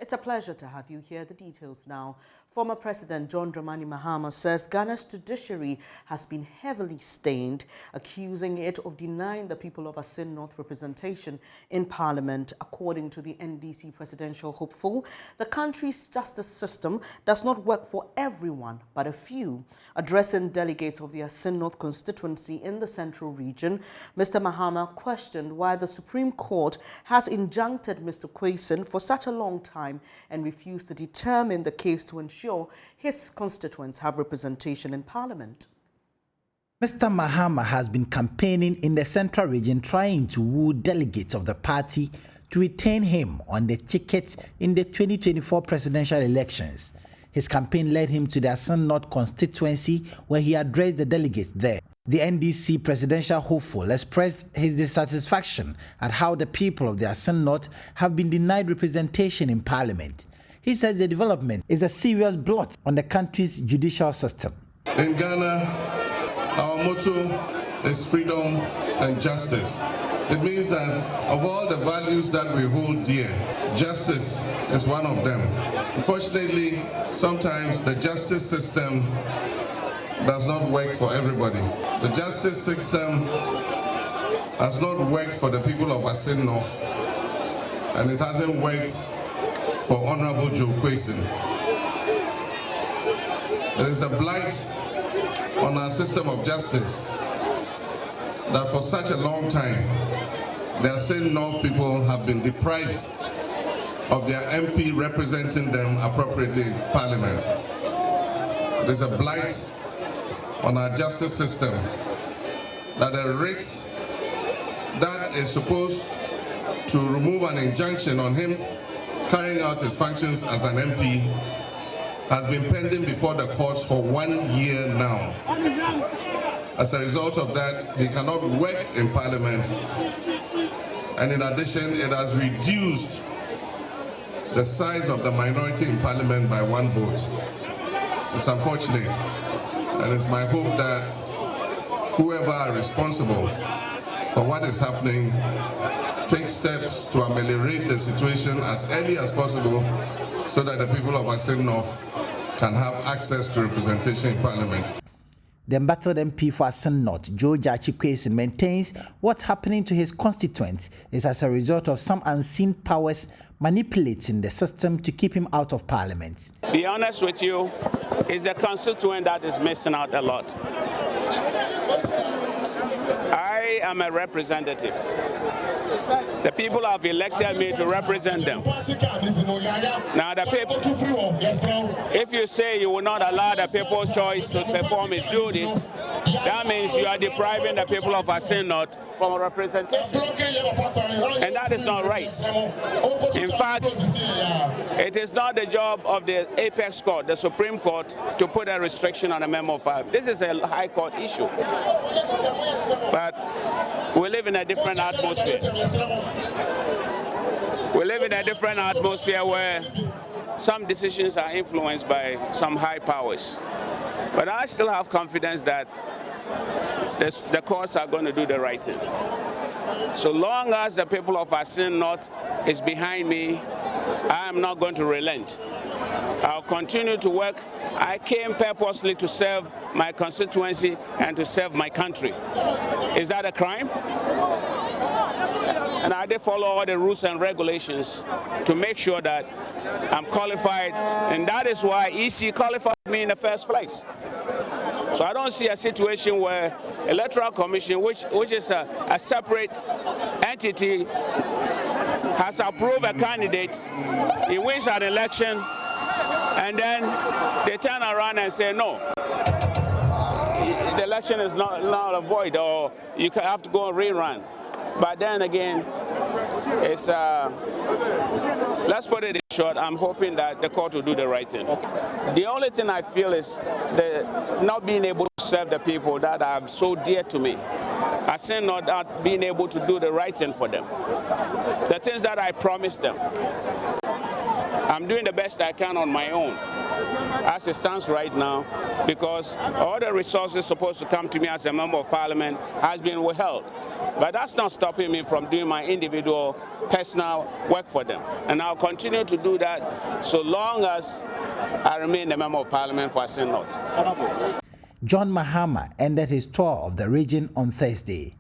It's a pleasure to have you here. The details now. Former President John Dramani Mahama says Ghana's judiciary has been heavily stained, accusing it of denying the people of Assin North representation in Parliament. According to the NDC presidential hopeful, the country's justice system does not work for everyone, but a few. Addressing delegates of the Assin North constituency in the central region, Mr. Mahama questioned why the Supreme Court has injuncted Mr. Quayson for such a long time and refused to determine the case to ensure his constituents have representation in Parliament. Mr. Mahama has been campaigning in the central region, trying to woo delegates of the party to retain him on the ticket in the 2024 presidential elections. His campaign led him to the Assin North constituency, where he addressed the delegates there. The NDC presidential hopeful expressed his dissatisfaction at how the people of the Assin North have been denied representation in Parliament. He says the development is a serious blot on the country's judicial system. In Ghana, our motto is freedom and justice. It means that of all the values that we hold dear, justice is one of them. Unfortunately, sometimes the justice system does not work for everybody. The justice system has not worked for the people of Assin North, and it hasn't worked for Honorable Joe Quayson. It is a blight on our system of justice that for such a long time, the Assin North people have been deprived of their MP representing them appropriately in Parliament. It is a blight on our justice system that a writ that is supposed to remove an injunction on him carrying out his functions as an MP has been pending before the courts for 1 year now. As a result of that, he cannot work in Parliament, and in addition, it has reduced the size of the minority in Parliament by 1 vote. It's unfortunate, and it's my hope that whoever are responsible for what is happening take steps to ameliorate the situation as early as possible so that the people of Assin North can have access to representation in Parliament. The embattled MP for Assin North, Judiciary Quayson, maintains what's happening to his constituents is as a result of some unseen powers manipulating the system to keep him out of Parliament. Be honest with you, it's the constituent that is missing out a lot. I am a representative. The people have elected me to represent them. Now the people, if you say you will not allow the people's choice to perform its duties, that means you are depriving the people of Assin North from representation. And that is not right. In fact, it is not the job of the apex court, the Supreme Court, to put a restriction on a member of Parliament. This is a high court issue. But we live in a different atmosphere. We live in a different atmosphere where some decisions are influenced by some high powers. But I still have confidence that the courts are going to do the right thing. So long as the people of Assin North is behind me, I am not going to relent. I'll continue to work. I came purposely to serve my constituency and to serve my country. Is that a crime? And I did follow all the rules and regulations to make sure that I'm qualified, and that is why EC qualified me in the first place. So I don't see a situation where Electoral Commission, which is a separate entity, has approved a candidate, he wins an election, and then they turn around and say, no, the election is not void, or you have to go and rerun. But then again, it's let's put it in short, I'm hoping that the court will do the right thing. The only thing I feel is the not being able to serve the people that are so dear to me. Assin North not being able to do the right thing for them. The things that I promised them. I'm doing the best I can on my own, as it stands right now, because all the resources supposed to come to me as a member of parliament has been withheld. But that's not stopping me from doing my individual, personal work for them. And I'll continue to do that so long as I remain a member of parliament for Assin North. John Mahama ended his tour of the region on Thursday.